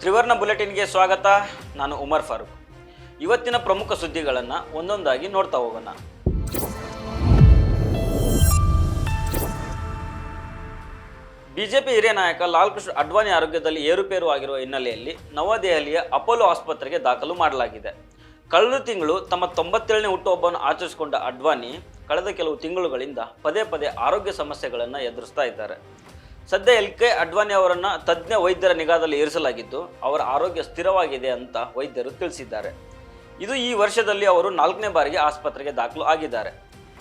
ತ್ರಿವರ್ಣ ಬುಲೆಟಿನ್ಗೆ ಸ್ವಾಗತ. ನಾನು ಉಮರ್ ಫಾರೂಕ್. ಇವತ್ತಿನ ಪ್ರಮುಖ ಸುದ್ದಿಗಳನ್ನು ಒಂದೊಂದಾಗಿ ನೋಡ್ತಾ ಹೋಗೋಣ. ಬಿಜೆಪಿ ಹಿರಿಯ ನಾಯಕ ಲಾಲ್ ಕೃಷ್ಣ ಅಡ್ವಾಣಿ ಆರೋಗ್ಯದಲ್ಲಿ ಏರುಪೇರು ಆಗಿರುವ ಹಿನ್ನೆಲೆಯಲ್ಲಿ ನವದೆಹಲಿಯ ಅಪೋಲೋ ಆಸ್ಪತ್ರೆಗೆ ದಾಖಲು ಮಾಡಲಾಗಿದೆ. ಕಳೆದ ತಿಂಗಳು ತಮ್ಮ 97ನೇ ಹುಟ್ಟುಹಬ್ಬವನ್ನು ಆಚರಿಸಿಕೊಂಡ ಅಡ್ವಾಣಿ ಕಳೆದ ಕೆಲವು ತಿಂಗಳುಗಳಿಂದ ಪದೇ ಪದೇ ಆರೋಗ್ಯ ಸಮಸ್ಯೆಗಳನ್ನು ಎದುರಿಸ್ತಾ ಇದ್ದಾರೆ. ಸದ್ಯ LK ಅಡ್ವಾಣಿ ಅವರನ್ನು ತಜ್ಞ ವೈದ್ಯರ ನಿಗಾದಲ್ಲಿ ಇರಿಸಲಾಗಿದ್ದು ಅವರ ಆರೋಗ್ಯ ಸ್ಥಿರವಾಗಿದೆ ಅಂತ ವೈದ್ಯರು ತಿಳಿಸಿದ್ದಾರೆ. ಇದು ಈ ವರ್ಷದಲ್ಲಿ ಅವರು 4ನೇ ಬಾರಿಗೆ ಆಸ್ಪತ್ರೆಗೆ ದಾಖಲು ಆಗಿದ್ದಾರೆ.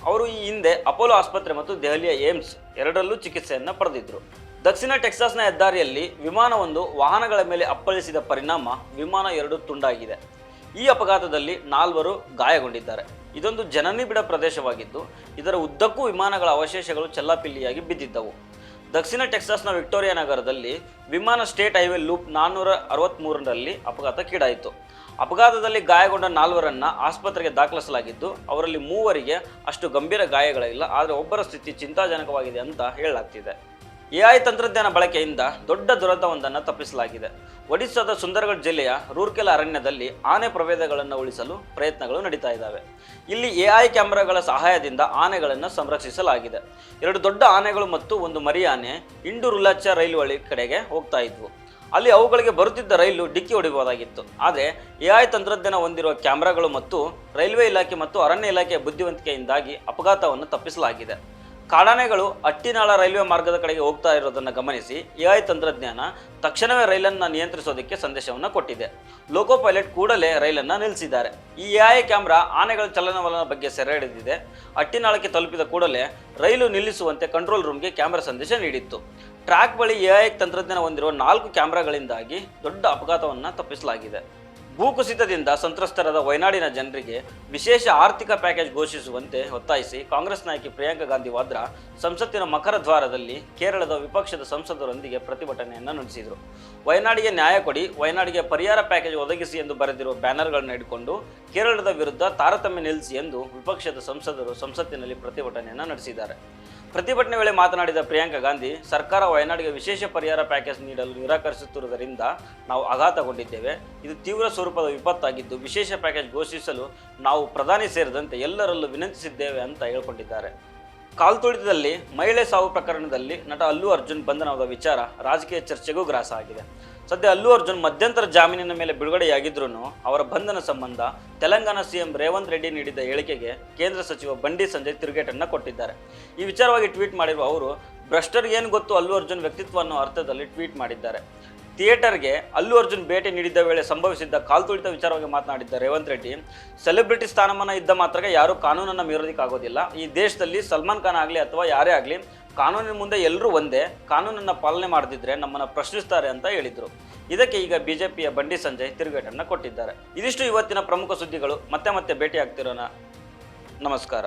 ಅವರು ಈ ಹಿಂದೆ ಅಪೋಲೋ ಆಸ್ಪತ್ರೆ ಮತ್ತು ದೆಹಲಿಯ ಏಮ್ಸ್ ಎರಡರಲ್ಲೂ ಚಿಕಿತ್ಸೆಯನ್ನು ಪಡೆದಿದ್ದರು. ದಕ್ಷಿಣ ಟೆಕ್ಸಾಸ್ನ ಹೆದ್ದಾರಿಯಲ್ಲಿ ವಿಮಾನವೊಂದು ವಾಹನಗಳ ಮೇಲೆ ಅಪ್ಪಳಿಸಿದ ಪರಿಣಾಮ ವಿಮಾನ 2 ತುಂಡಾಗಿದೆ. ಈ ಅಪಘಾತದಲ್ಲಿ 4 ಗಾಯಗೊಂಡಿದ್ದಾರೆ. ಇದೊಂದು ಜನನಿಬಿಡ ಪ್ರದೇಶವಾಗಿದ್ದು ಇದರ ಉದ್ದಕ್ಕೂ ವಿಮಾನಗಳ ಅವಶೇಷಗಳು ಚೆಲ್ಲಾಪಿಲ್ಲಿಯಾಗಿ ಬಿದ್ದಿದ್ದವು. ದಕ್ಷಿಣ ಟೆಕ್ಸಾಸ್ನ ವಿಕ್ಟೋರಿಯಾ ನಗರದಲ್ಲಿ ವಿಮಾನ ಸ್ಟೇಟ್ ಹೈವೇ ಲೂಪ್ 463ರಲ್ಲಿ ಅಪಘಾತಕ್ಕೀಡಾಯಿತು. ಅಪಘಾತದಲ್ಲಿ ಗಾಯಗೊಂಡ 4ರನ್ನು ಆಸ್ಪತ್ರೆಗೆ ದಾಖಲಿಸಲಾಗಿದ್ದು ಅವರಲ್ಲಿ 3ರಿಗೆ ಅಷ್ಟು ಗಂಭೀರ ಗಾಯಗಳಿಲ್ಲ. ಆದರೆ ಒಬ್ಬರ ಸ್ಥಿತಿ ಚಿಂತಾಜನಕವಾಗಿದೆ ಅಂತ ಹೇಳಲಾಗ್ತಿದೆ. AI ತಂತ್ರಜ್ಞಾನ ಬಳಕೆಯಿಂದ ದೊಡ್ಡ ದುರಂತವೊಂದನ್ನು ತಪ್ಪಿಸಲಾಗಿದೆ. ಒಡಿಸ್ಸಾದ ಸುಂದರಗಢ ಜಿಲ್ಲೆಯ ರೂರ್ಕೆಲಾ ಅರಣ್ಯದಲ್ಲಿ ಆನೆ ಪ್ರಭೇದಗಳನ್ನು ಉಳಿಸಲು ಪ್ರಯತ್ನಗಳು ನಡೀತಾ ಇದ್ದಾವೆ. ಇಲ್ಲಿ AI ಕ್ಯಾಮೆರಾಗಳ ಸಹಾಯದಿಂದ ಆನೆಗಳನ್ನು ಸಂರಕ್ಷಿಸಲಾಗಿದೆ. 2 ದೊಡ್ಡ ಆನೆಗಳು ಮತ್ತು ಒಂದು ಮರಿ ಆನೆ ಇಂಡು-ರುಲಾಚ ರೈಲು ಹಳಿ ಕಡೆಗೆ ಹೋಗ್ತಾ ಇದ್ವು. ಅಲ್ಲಿ ಅವುಗಳಿಗೆ ಬರುತ್ತಿದ್ದ ರೈಲು ಡಿಕ್ಕಿ ಹೊಡೆಯಬಹುದಾಗಿತ್ತು. ಆದರೆ AI ತಂತ್ರಜ್ಞಾನ ಹೊಂದಿರುವ ಕ್ಯಾಮೆರಾಗಳು ಮತ್ತು ರೈಲ್ವೆ ಇಲಾಖೆ ಮತ್ತು ಅರಣ್ಯ ಇಲಾಖೆಯ ಬುದ್ಧಿವಂತಿಕೆಯಿಂದಾಗಿ ಅಪಘಾತವನ್ನು ತಪ್ಪಿಸಲಾಗಿದೆ. ಕಾಡಾನೆಗಳು ಅಟ್ಟಿನಾಳ ರೈಲ್ವೆ ಮಾರ್ಗದ ಕಡೆಗೆ ಹೋಗ್ತಾ ಇರೋದನ್ನು ಗಮನಿಸಿ AI ತಂತ್ರಜ್ಞಾನ ತಕ್ಷಣವೇ ರೈಲನ್ನು ನಿಯಂತ್ರಿಸೋದಕ್ಕೆ ಸಂದೇಶವನ್ನು ಕೊಟ್ಟಿದೆ. ಲೋಕೋ ಪೈಲಟ್ ಕೂಡಲೇ ರೈಲನ್ನು ನಿಲ್ಲಿಸಿದ್ದಾರೆ. ಈ AI ಕ್ಯಾಮ್ರಾ ಆನೆಗಳ ಚಲನವಲನ ಬಗ್ಗೆ ಸೆರೆ ಹಿಡಿದಿದೆ. ಅಟ್ಟಿನಾಳಕ್ಕೆ ತಲುಪಿದ ಕೂಡಲೇ ರೈಲು ನಿಲ್ಲಿಸುವಂತೆ ಕಂಟ್ರೋಲ್ ರೂಮ್ಗೆ ಕ್ಯಾಮ್ರಾ ಸಂದೇಶ ನೀಡಿತ್ತು. ಟ್ರ್ಯಾಕ್ ಬಳಿ AI ತಂತ್ರಜ್ಞಾನ ಹೊಂದಿರುವ 4 ಕ್ಯಾಮ್ರಾಗಳಿಂದಾಗಿ ದೊಡ್ಡ ಅಪಘಾತವನ್ನು ತಪ್ಪಿಸಲಾಗಿದೆ. ಭೂಕುಸಿತದಿಂದ ಸಂತ್ರಸ್ತರಾದ ವಯನಾಡಿನ ಜನರಿಗೆ ವಿಶೇಷ ಆರ್ಥಿಕ ಪ್ಯಾಕೇಜ್ ಘೋಷಿಸುವಂತೆ ಒತ್ತಾಯಿಸಿ ಕಾಂಗ್ರೆಸ್ ನಾಯಕಿ ಪ್ರಿಯಾಂಕಾ ಗಾಂಧಿ ವಾದ್ರಾ ಸಂಸತ್ತಿನ ಮಕರ ದ್ವಾರದಲ್ಲಿ ಕೇರಳದ ವಿಪಕ್ಷದ ಸಂಸದರೊಂದಿಗೆ ಪ್ರತಿಭಟನೆಯನ್ನು ನಡೆಸಿದರು. ವಯನಾಡಿಗೆ ನ್ಯಾಯ ಕೊಡಿ, ವಯನಾಡಿಗೆ ಪರಿಹಾರ ಪ್ಯಾಕೇಜ್ ಒದಗಿಸಿ ಎಂದು ಬರೆದಿರುವ ಬ್ಯಾನರ್ಗಳನ್ನು ಹಿಡಿದುಕೊಂಡು ಕೇರಳದ ವಿರುದ್ಧ ತಾರತಮ್ಯ ನಿಲ್ಲಿಸಿ ಎಂದು ವಿಪಕ್ಷದ ಸಂಸದರು ಸಂಸತ್ತಿನಲ್ಲಿ ಪ್ರತಿಭಟನೆಯನ್ನು ನಡೆಸಿದ್ದಾರೆ. ಪ್ರತಿಭಟನೆ ವೇಳೆ ಮಾತನಾಡಿದ ಪ್ರಿಯಾಂಕಾ ಗಾಂಧಿ, ಸರ್ಕಾರ ವಯನಾಡಿಗೆ ವಿಶೇಷ ಪರಿಹಾರ ಪ್ಯಾಕೇಜ್ ನೀಡಲು ನಿರಾಕರಿಸುತ್ತಿರುವುದರಿಂದ ನಾವು ಆಘಾತಗೊಂಡಿದ್ದೇವೆ. ಇದು ತೀವ್ರ ಸ್ವರೂಪದ ವಿಪತ್ತಾಗಿದ್ದು ವಿಶೇಷ ಪ್ಯಾಕೇಜ್ ಘೋಷಿಸಲು ನಾವು ಪ್ರಧಾನಿ ಸೇರಿದಂತೆ ಎಲ್ಲರಲ್ಲೂ ವಿನಂತಿಸಿದ್ದೇವೆ ಅಂತ ಹೇಳಿಕೊಂಡಿದ್ದಾರೆ. ಕಾಲ್ತುಳಿತದಲ್ಲಿ ಮಹಿಳೆ ಸಾವು ಪ್ರಕರಣದಲ್ಲಿ ನಟ ಅಲ್ಲು ಅರ್ಜುನ್ ಬಂಧನವಾದ ವಿಚಾರ ರಾಜಕೀಯ ಚರ್ಚೆಗೂ ಗ್ರಾಸ ಆಗಿದೆ. ಸದ್ಯ ಅಲ್ಲು ಅರ್ಜುನ್ ಮಧ್ಯಂತರ ಜಾಮೀನಿನ ಮೇಲೆ ಬಿಡುಗಡೆಯಾಗಿದ್ರೂ ಅವರ ಬಂಧನ ಸಂಬಂಧ ತೆಲಂಗಾಣ CM ರೇವಂತ್ ರೆಡ್ಡಿ ನೀಡಿದ ಹೇಳಿಕೆಗೆ ಕೇಂದ್ರ ಸಚಿವ ಬಂಡಿ ಸಂಜಯ್ ತಿರುಗೇಟನ್ನು ಕೊಟ್ಟಿದ್ದಾರೆ. ಈ ವಿಚಾರವಾಗಿ ಟ್ವೀಟ್ ಮಾಡಿರುವ ಅವರು, ಭ್ರಷ್ಟರಿಗೆ ಏನು ಗೊತ್ತು ಅಲ್ಲು ಅರ್ಜುನ್ ವ್ಯಕ್ತಿತ್ವ ಅನ್ನೋ ಅರ್ಥದಲ್ಲಿ ಟ್ವೀಟ್ ಮಾಡಿದ್ದಾರೆ. ಥಿಯೇಟರ್ಗೆ ಅಲ್ಲು ಅರ್ಜುನ್ ಭೇಟಿ ನೀಡಿದ್ದ ವೇಳೆ ಸಂಭವಿಸಿದ್ದ ಕಾಲ್ತುಳಿತ ವಿಚಾರವಾಗಿ ಮಾತನಾಡಿದ್ದ ರೇವಂತ್ ರೆಡ್ಡಿ, ಸೆಲೆಬ್ರಿಟಿ ಸ್ಥಾನಮಾನ ಇದ್ದ ಮಾತ್ರಕ್ಕೆ ಯಾರೂ ಕಾನೂನನ್ನು ಮೀರೋದಕ್ಕಾಗೋದಿಲ್ಲ. ಈ ದೇಶದಲ್ಲಿ ಸಲ್ಮಾನ್ ಖಾನ್ ಆಗಲಿ ಅಥವಾ ಯಾರೇ ಆಗಲಿ ಕಾನೂನಿನ ಮುಂದೆ ಎಲ್ಲರೂ ಒಂದೇ. ಕಾನೂನನ್ನು ಪಾಲನೆ ಮಾಡದಿದ್ದರೆ ನಮ್ಮನ್ನು ಪ್ರಶ್ನಿಸ್ತಾರೆ ಅಂತ ಹೇಳಿದರು. ಇದಕ್ಕೆ ಈಗ ಬಿಜೆಪಿಯ ಬಂಡಿ ಸಂಜಯ್ ತಿರುಗೇಟನ್ನು ಕೊಟ್ಟಿದ್ದಾರೆ. ಇದಿಷ್ಟು ಇವತ್ತಿನ ಪ್ರಮುಖ ಸುದ್ದಿಗಳು. ಮತ್ತೆ ಭೇಟಿ ಆಗ್ತಿರೋಣ. ನಮಸ್ಕಾರ.